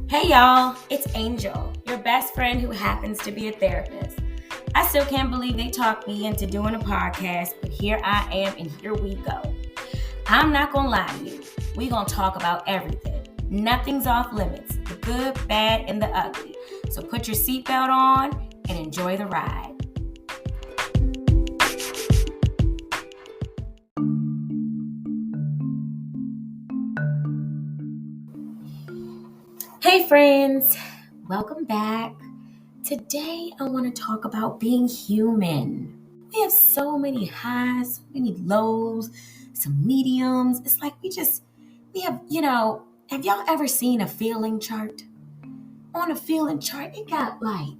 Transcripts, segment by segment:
Hey y'all, it's Angel, your best friend who happens to be a therapist. I still can't believe they talked me into doing a podcast, but here I am and here we go. I'm not gonna lie to you. We gonna talk about everything. Nothing's off limits, the good, bad, and the ugly. So put your seatbelt on and enjoy the ride. Hey friends, welcome back. Today I want to talk about being human. We have so many highs, so many lows, some mediums. It's like we have, have y'all ever seen a feeling chart? On a feeling chart, it got like,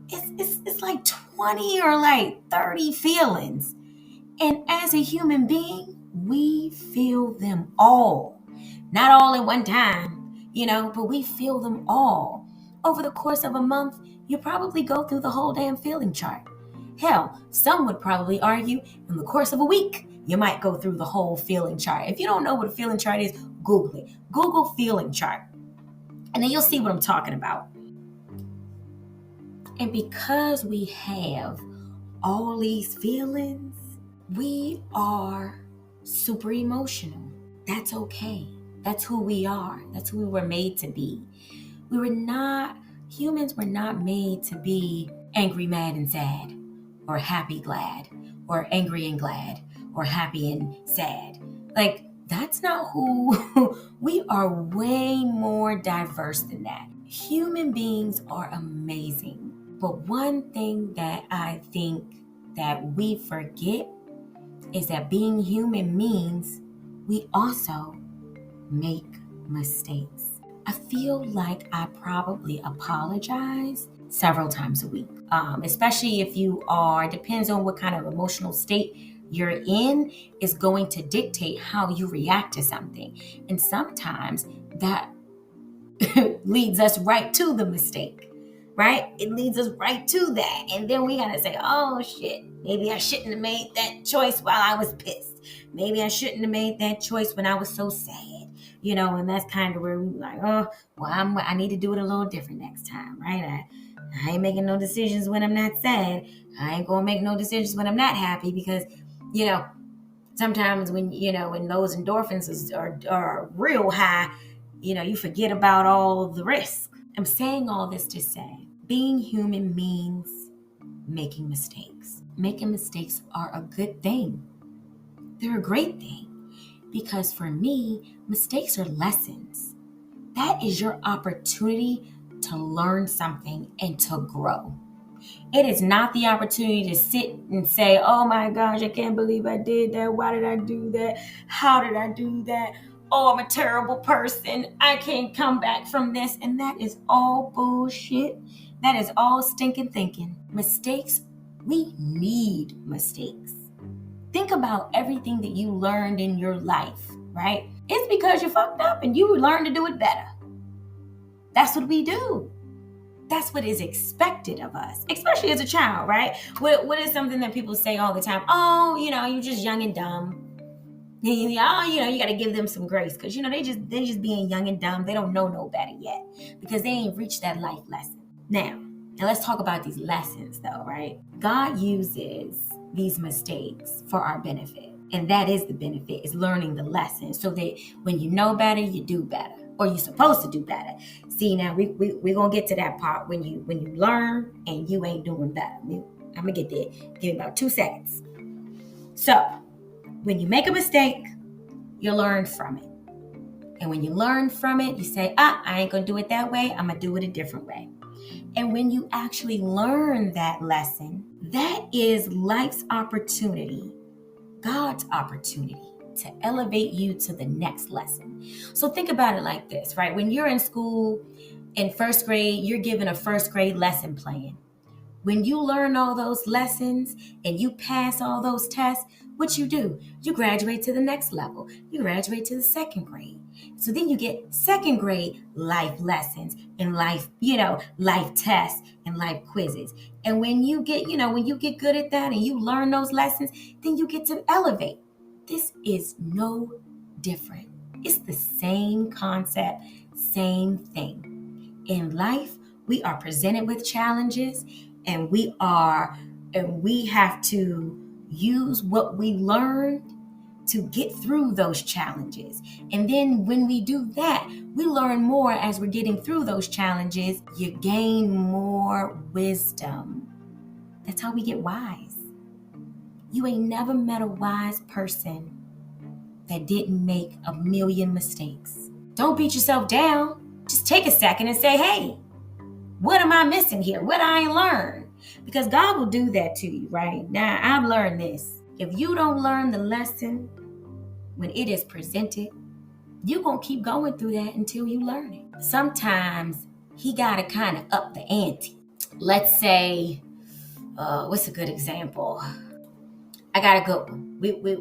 it's like 20 or like 30 feelings. And as a human being, we feel them all. Not all at one time, but we feel them all. Over the course of a month, you probably go through the whole damn feeling chart. Hell, some would probably argue in the course of a week, you might go through the whole feeling chart. If you don't know what a feeling chart is, Google it. Google feeling chart. And then you'll see what I'm talking about. And because we have all these feelings, we are super emotional. That's okay. That's who we are. That's who we were made to be. Humans were not made to be angry, mad, and sad, or happy, glad, or angry and glad, or happy and sad. Like, that's not who we are. Way more diverse than that. Human beings are amazing. But one thing that I think that we forget is that being human means we also make mistakes. I feel like I probably apologize several times a week, especially if you are, depends on what kind of emotional state you're in, is going to dictate how you react to something. And sometimes that leads us right to the mistake, right? It leads us right to that. And then we got to say, oh shit, maybe I shouldn't have made that choice while I was pissed. Maybe I shouldn't have made that choice when I was so sad. And that's kind of where we like, oh, well, I need to do it a little different next time, right? I ain't making no decisions when I'm not sad. I ain't going to make no decisions when I'm not happy because, sometimes when those endorphins are real high, you forget about all of the risk. I'm saying all this to say, being human means making mistakes. Making mistakes are a good thing. They're a great thing. Because for me, mistakes are lessons. That is your opportunity to learn something and to grow. It is not the opportunity to sit and say, oh my gosh, I can't believe I did that. Why did I do that? How did I do that? Oh, I'm a terrible person. I can't come back from this. And that is all bullshit. That is all stinking thinking. Mistakes, we need mistakes. Think about everything that you learned in your life, right? It's because you fucked up and you learned to do it better. That's what we do. That's what is expected of us, especially as a child, right? What is something that people say all the time? Oh, you're just young and dumb. You got to give them some grace because, they just being young and dumb. They don't know no better yet because they ain't reached that life lesson. Now let's talk about these lessons though, right? God uses these mistakes for our benefit. And that is the benefit, is learning the lesson so that when you know better, you do better. Or you're supposed to do better. See, now we're going to get to that part when you learn and you ain't doing better. I'm going to get there. Give me about 2 seconds. So, when you make a mistake, you learn from it. And when you learn from it, you say, I ain't going to do it that way. I'm going to do it a different way. And when you actually learn that lesson, that is life's opportunity, God's opportunity to elevate you to the next lesson. So think about it like this, right? When you're in school in first grade, you're given a first grade lesson plan. When you learn all those lessons and you pass all those tests, what you do? You graduate to the next level. You graduate to the second grade. So then you get second grade life lessons and life tests and life quizzes. And when you get good at that and you learn those lessons, then you get to elevate. This is no different. It's the same concept, same thing. in life, we are presented with challenges, and we have to use what we learned to get through those challenges. And then when we do that, we learn more as we're getting through those challenges. You gain more wisdom. That's how we get wise. You ain't never met a wise person that didn't make a million mistakes. Don't beat yourself down. Just take a second and say, hey, what am I missing here? What I ain't learned? Because God will do that to you, right? Now, I've learned this. If you don't learn the lesson when it is presented, you're going to keep going through that until you learn it. Sometimes he got to kind of up the ante. Let's say, what's a good example? I got to go.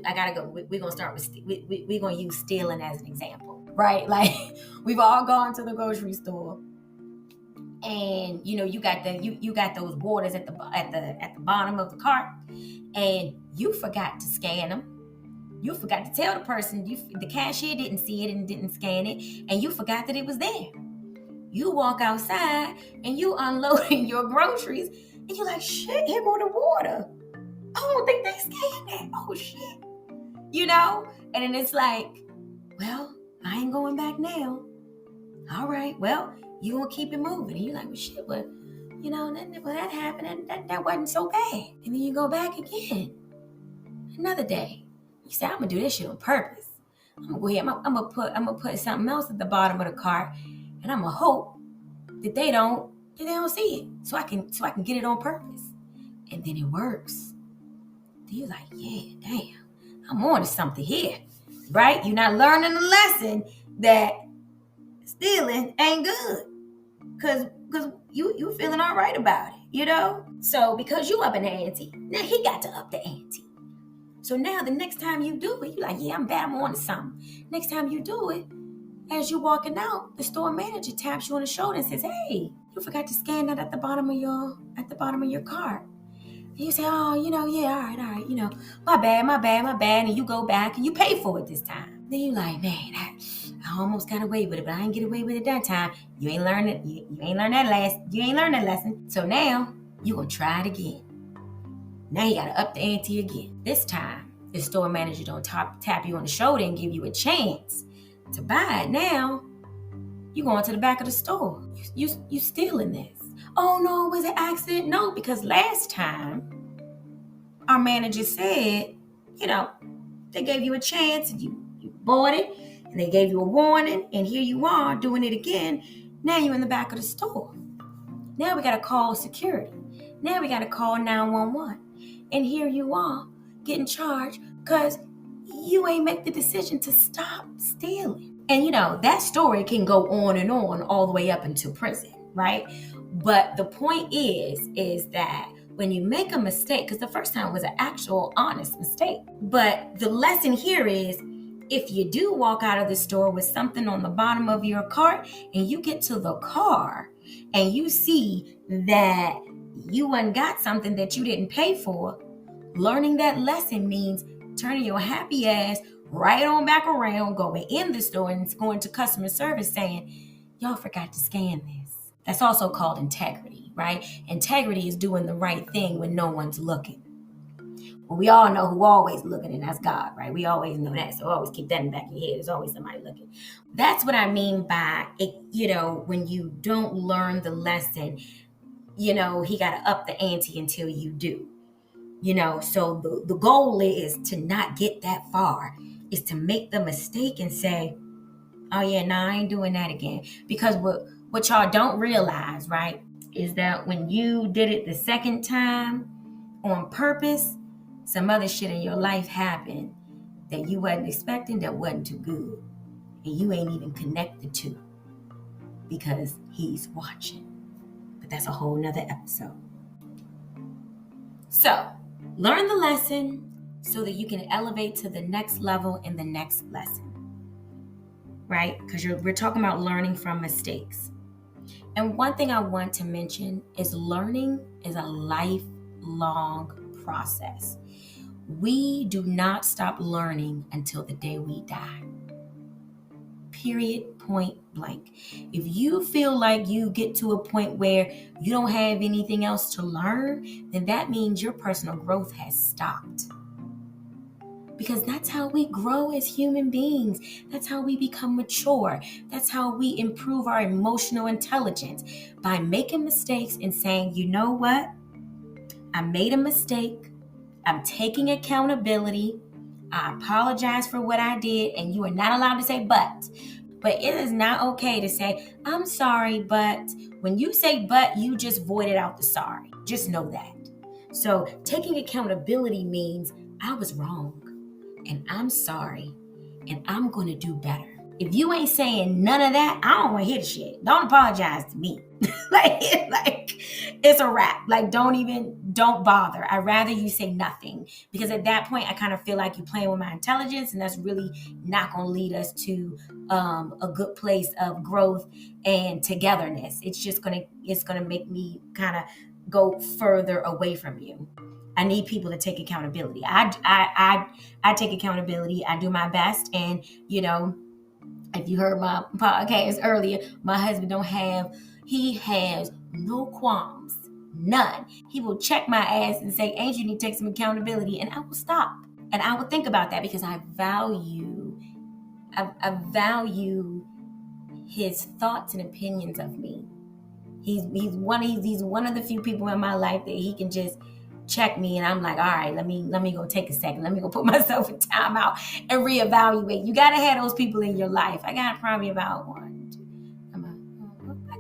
I got to go. We're going to start with, we're going to use stealing as an example, right? Like, we've all gone to the grocery store, and you got those waters at the bottom of the cart, and you forgot to scan them. You forgot to tell the person, the cashier didn't see it and didn't scan it, and you forgot that it was there. You walk outside and you unloading your groceries, and you're like, shit, here go the water. I don't think they scanned that. Oh shit. And then it's like, well, I ain't going back now. All right, well, you gonna keep it moving. And you're like, well shit, but that happened, and that wasn't so bad. And then you go back again. Another day. You say, I'm gonna do this shit on purpose. I'm gonna go ahead. I'm gonna put something else at the bottom of the cart, and I'm gonna hope that they don't see it, so I can get it on purpose. And then it works. Then you're like, yeah, damn, I'm on to something here, right? You're not learning the lesson that stealing ain't good, cause you feeling all right about it, So because you up an ante, now he got to up the ante. So now the next time you do it, you're like, yeah, I'm bad, I'm on to something. Next time you do it, as you're walking out, the store manager taps you on the shoulder and says, hey, you forgot to scan that at the bottom of your cart. And you say, oh, yeah, all right, my bad. And you go back and you pay for it this time. Then you're like, man, I almost got away with it, but I ain't get away with it that time. You ain't learned it. You ain't learned that lesson. So now you're going to try it again. Now you got to up the ante again. This time, the store manager don't tap you on the shoulder and give you a chance to buy it. Now, you going to the back of the store. You stealing this. Oh, no, was it an accident? No, because last time, our manager said, they gave you a chance and you bought it, and they gave you a warning, and here you are doing it again. Now you're in the back of the store. Now we got to call security. Now we got to call 911. And here you are getting charged because you ain't make the decision to stop stealing. And that story can go on and on all the way up into prison, right? But the point is that when you make a mistake, because the first time was an actual honest mistake, but the lesson here is, if you do walk out of the store with something on the bottom of your cart and you get to the car and you see that you ain't got something that you didn't pay for, learning that lesson means turning your happy ass right on back around, going in the store and going to customer service saying, y'all forgot to scan this. That's also called integrity, right? Integrity is doing the right thing when no one's looking. Well, we all know who always looking, and that's God, right? We always know that, so always keep that in the back of your head. There's always somebody looking. That's what I mean by it, when you don't learn the lesson, he got to up the ante until you do. So the goal is to not get that far, is to make the mistake and say, oh yeah, no, I ain't doing that again. Because what y'all don't realize, right, is that when you did it the second time on purpose, some other shit in your life happened that you wasn't expecting, that wasn't too good. And you ain't even connected to, because he's watching. But that's a whole nother episode. So, learn the lesson so that you can elevate to the next level in the next lesson, right? Because we're talking about learning from mistakes. And one thing I want to mention is learning is a lifelong process. We do not stop learning until the day we die. period, point blank. If you feel like you get to a point where you don't have anything else to learn, then that means your personal growth has stopped. Because that's how we grow as human beings. That's how we become mature. That's how we improve our emotional intelligence, by making mistakes and saying, you know what? I made a mistake. I'm taking accountability. I apologize for what I did. And you are not allowed to say but. But it is not okay to say, I'm sorry, but. When you say but, you just voided out the sorry. Just know that. So taking accountability means I was wrong and I'm sorry and I'm going to do better. If you ain't saying none of that, I don't want to hear the shit. Don't apologize to me. like it's a wrap. Like don't bother. I'd rather you say nothing, because at that point I kind of feel like you're playing with my intelligence, and that's really not going to lead us to a good place of growth and togetherness. It's gonna make me kind of go further away from you. I need people to take accountability. I take accountability. I do my best, and if you heard my podcast earlier, my husband he has no qualms, none. He will check my ass and say, Angel, you need to take some accountability, and I will stop. And I will think about that, because I value his thoughts and opinions of me. He's one of the few people in my life that he can just check me, and I'm like, all right, let me go take a second. Let me go put myself in timeout and reevaluate. You gotta have those people in your life. I got probably about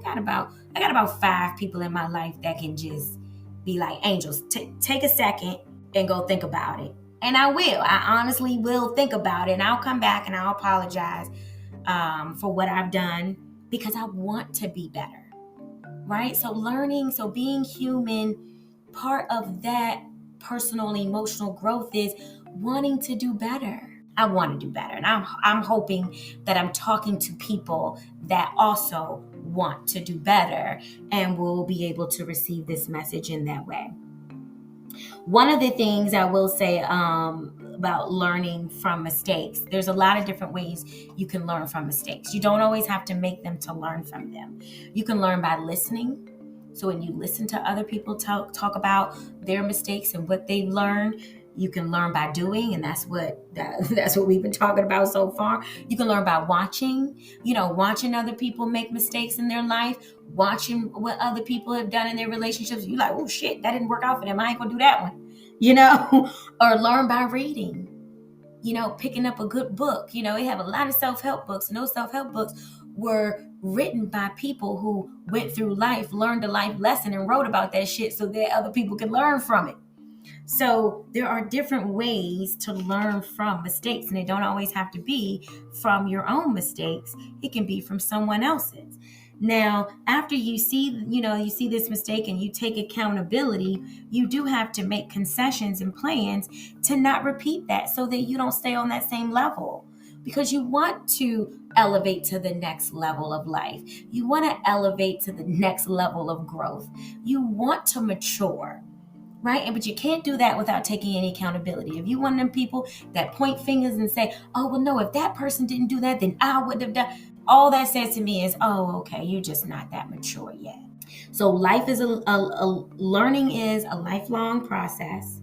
I got about 5 people in my life that can just be like, Angels, take a second and go think about it. And I will. I honestly will think about it, and I'll come back and I'll apologize for what I've done, because I want to be better. Right? So being human, part of that personal and emotional growth is wanting to do better. I want to do better. And I'm hoping that I'm talking to people that also want to do better and will be able to receive this message in that way. One of the things I will say about learning from mistakes, there's a lot of different ways you can learn from mistakes. You don't always have to make them to learn from them. You can learn by listening. So when you listen to other people talk about their mistakes and what they've learned, you can learn by doing, and that's what we've been talking about so far. You can learn by watching other people make mistakes in their life, watching what other people have done in their relationships. You're like, oh shit, that didn't work out for them. I ain't gonna do that one, or learn by reading, picking up a good book. They have a lot of self-help books, and those self-help books were written by people who went through life, learned a life lesson, and wrote about that shit so that other people can learn from it. So there are different ways to learn from mistakes, and it don't always have to be from your own mistakes. It can be from someone else's. Now, after you see this mistake and you take accountability, you do have to make concessions and plans to not repeat that, so that you don't stay on that same level. Because you want to elevate to the next level of life. You want to elevate to the next level of growth. You want to mature. Right? But you can't do that without taking any accountability. If you one of them people that point fingers and say, oh, well, no, if that person didn't do that, then I would have done. All that says to me is, oh, okay, you're just not that mature yet. So life is learning is a lifelong process.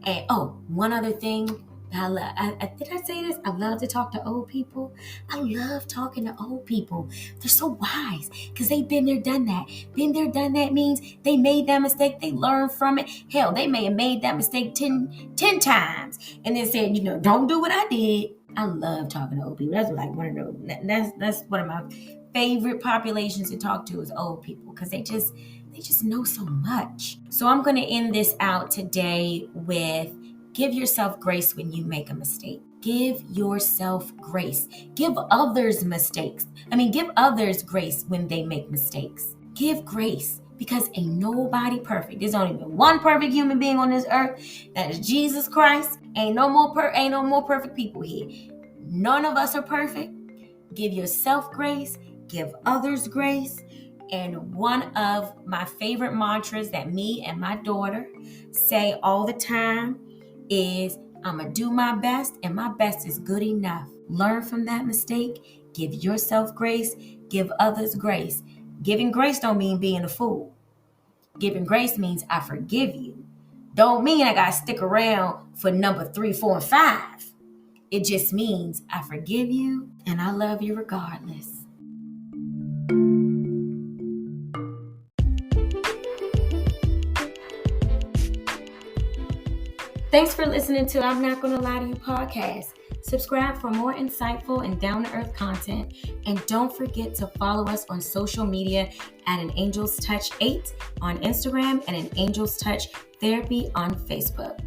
And one other thing. Did I say this? I love to talk to old people. I love talking to old people. They're so wise because they've been there, done that. Been there, done that means they made that mistake. They learned from it. Hell, they may have made that mistake 10 times and then said, don't do what I did. I love talking to old people. That's like one of those. That's one of my favorite populations to talk to is old people, because they just know so much. So I'm going to end this out today with: give yourself grace when you make a mistake. Give yourself grace. Give others grace when they make mistakes. Give grace, because ain't nobody perfect. There's only been one perfect human being on this earth. That is Jesus Christ. Ain't no more perfect people here. None of us are perfect. Give yourself grace. Give others grace. And one of my favorite mantras that me and my daughter say all the time is, I'm going to do my best, and my best is good enough. Learn from that mistake. Give yourself grace. Give others grace. Giving grace don't mean being a fool. Giving grace means I forgive you. Don't mean I got to stick around for number 3, 4, and 5. It just means I forgive you and I love you regardless. Thanks for listening to I'm Not Gonna Lie to You podcast. Subscribe for more insightful and down-to-earth content. And don't forget to follow us on social media at An Angel's Touch 8 on Instagram and An Angel's Touch Therapy on Facebook.